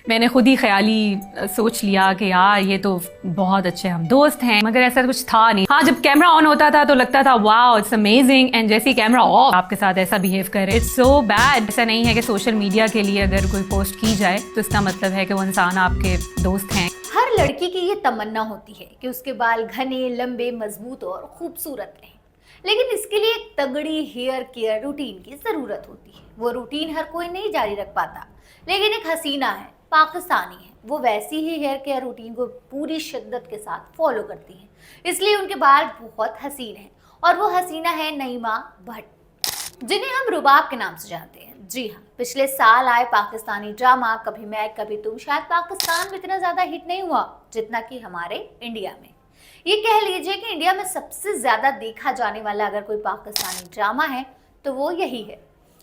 मैंने खुद ही ख्याली सोच लिया कि यार ये तो बहुत अच्छे हम दोस्त हैं, मगर ऐसा कुछ था नहीं। हाँ, जब कैमरा ऑन होता था तो लगता था वाओ इट्स अमेजिंग, एंड जैसे ही कैमरा ऑफ आपके साथ ऐसा बिहेव करे, इट्स सो बैड। ऐसा नहीं है कि सोशल मीडिया के लिए अगर कोई पोस्ट की जाए तो इसका मतलब है कि वो इंसान आपके दोस्त हैं। हर लड़की की ये तमन्ना होती है कि उसके बाल घने, लंबे, मजबूत और खूबसूरत रहें, लेकिन इसके लिए एक तगड़ी हेयर केयर रूटीन की जरूरत होती है। वो रूटीन हर कोई नहीं जारी रख पाता, लेकिन एक हसीना है, पाकिस्तानी है, वो वैसी ही हेयर केयर रूटीन को पूरी शिद्दत के साथ फॉलो करती है, इसलिए उनके बाल बहुत हसीन हैं। और वो हसीना है नईमा भट्ट, जिन्हें हम रुबाब के नाम से जानते हैं। जी हाँ, पिछले साल आए पाकिस्तानी ड्रामा कभी मैं कभी तुम शायद पाकिस्तान में इतना ज्यादा हिट नहीं हुआ जितना कि हमारे इंडिया में। ये कह लीजिए कि इंडिया में सबसे ज्यादा देखा जाने वाला अगर कोई पाकिस्तानी ड्रामा है तो वो यही है।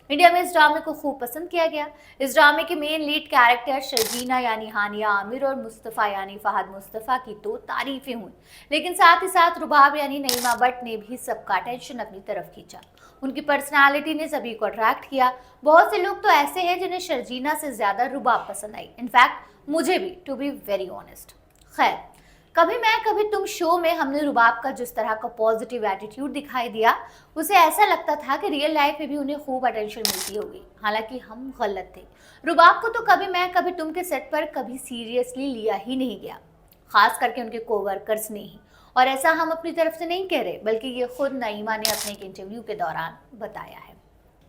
इंडिया में इस ड्रामे को खूब पसंद किया गया। इस ड्रामे के मेन लीड कैरेक्टर शर्जीना यानी हानिया आमिर और मुस्तफ़ा यानी फहद मुस्तफ़ा की तो तारीफें हुई, लेकिन साथ ही साथ रुबाब यानी नईमा भट्ट ने भी सबका अटेंशन अपनी तरफ खींचा। उनकी पर्सनालिटी ने सभी को अट्रैक्ट किया। बहुत से लोग तो ऐसे हैं जिन्हें शर्जीना से ज्यादा रुबाब पसंद आई, इनफैक्ट मुझे भी, टू बी वेरी ऑनेस्ट। खैर, कभी मैं कभी तुम शो में हमने रुबाब का जिस तरह का पॉजिटिव एटीट्यूड दिखाई दिया, उसे ऐसा लगता था कि रियल लाइफ में भी उन्हें खूब अटेंशन मिलती होगी। हालांकि हम गलत थे। रुबाब को तो कभी मैं कभी तुम के सेट पर कभी सीरियसली लिया ही नहीं गया, खास करके उनके कोवर्कर्स ने ही। और ऐसा हम अपनी तरफ से नहीं कह रहे, बल्कि ये खुद नईमा ने अपने एक इंटरव्यू के दौरान बताया है।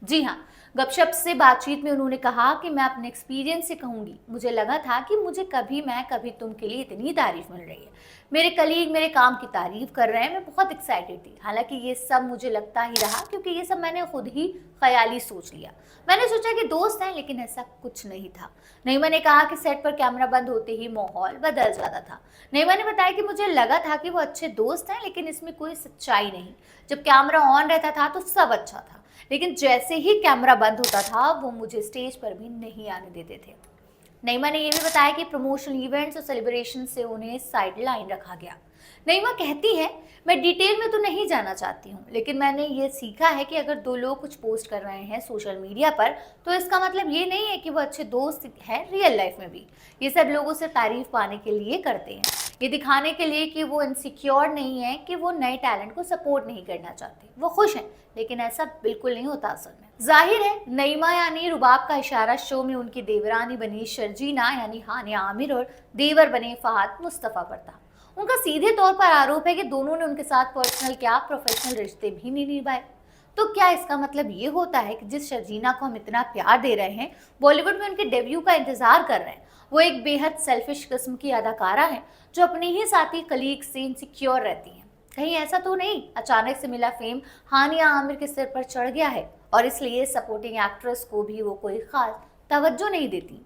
जी हाँ, गपशप से बातचीत में उन्होंने कहा कि मैं अपने एक्सपीरियंस से कहूंगी, मुझे लगा था कि मुझे कभी मैं कभी तुम के लिए इतनी तारीफ मिल रही है, मेरे कलीग मेरे काम की तारीफ कर रहे हैं, मैं बहुत एक्साइटेड थी। हालांकि ये सब मुझे लगता ही रहा, क्योंकि ये सब मैंने खुद ही ख्याली सोच लिया। मैंने सोचा कि दोस्त हैं, लेकिन ऐसा कुछ नहीं था। नईमा ने कहा कि सेट पर कैमरा बंद होते ही माहौल बदल जाता था। नईमा ने बताया कि मुझे लगा था कि वो अच्छे दोस्त हैं, लेकिन इसमें कोई सच्चाई नहीं। जब कैमरा ऑन रहता था तो सब अच्छा था, लेकिन जैसे ही कैमरा बंद होता था वो मुझे स्टेज पर भी नहीं आने देते थे। नईमा ने यह भी बताया कि प्रमोशनल इवेंट्स और सेलिब्रेशन से उन्हें साइड लाइन रखा गया। नईमा कहती है, मैं डिटेल में तो नहीं जाना चाहती हूँ, लेकिन मैंने ये सीखा है कि अगर दो लोग कुछ पोस्ट कर रहे हैं सोशल मीडिया पर तो इसका मतलब ये नहीं है कि वो अच्छे दोस्त हैं रियल लाइफ में भी। ये सब लोगों से तारीफ पाने के लिए करते हैं, ये दिखाने के लिए कि वो इनसिक्योर नहीं है, कि वो नए टैलेंट को सपोर्ट नहीं करना चाहते। वो खुश हैं, लेकिन ऐसा बिल्कुल नहीं होता असल में। जाहिर है नईमा यानी रुबाब का इशारा शो में उनकी देवरानी बनी शर्जीना यानी हानिया आमिर और देवर बने फहद मुस्तफ़ा पर था। उनका सीधे तौर पर आरोप है कि दोनों ने उनके साथ पर्सनल क्या प्रोफेशनल रिश्ते भी नहीं निभाए। तो क्या इसका मतलब ये होता है कि जिस शर्जीना को हम इतना प्यार दे रहे हैं, बॉलीवुड में उनके डेब्यू का इंतजार कर रहे हैं, वो एक बेहद सेल्फिश किस्म की अदाकारा है जो अपने ही साथी कलीग से इनसिक्योर रहती हैं? कहीं ऐसा तो नहीं अचानक से मिला फेम हानिया आमिर के सिर पर चढ़ गया है और इसलिए सपोर्टिंग एक्ट्रेस को भी वो कोई खास तवज्जो नहीं देती?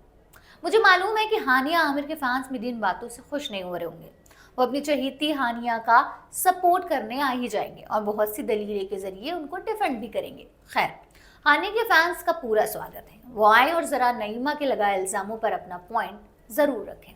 मुझे मालूम है कि हानिया आमिर के फैंस मेरी इन बातों से खुश नहीं हो रहे होंगे। वो अपनी चहेती हानिया का सपोर्ट करने आ ही जाएंगे और बहुत सी दलीलें के जरिए उनको डिफेंड भी करेंगे। खैर, हानिया के फैंस का पूरा स्वागत है, वो आए और जरा नईमा के लगाए इल्जामों पर अपना पॉइंट जरूर रखें।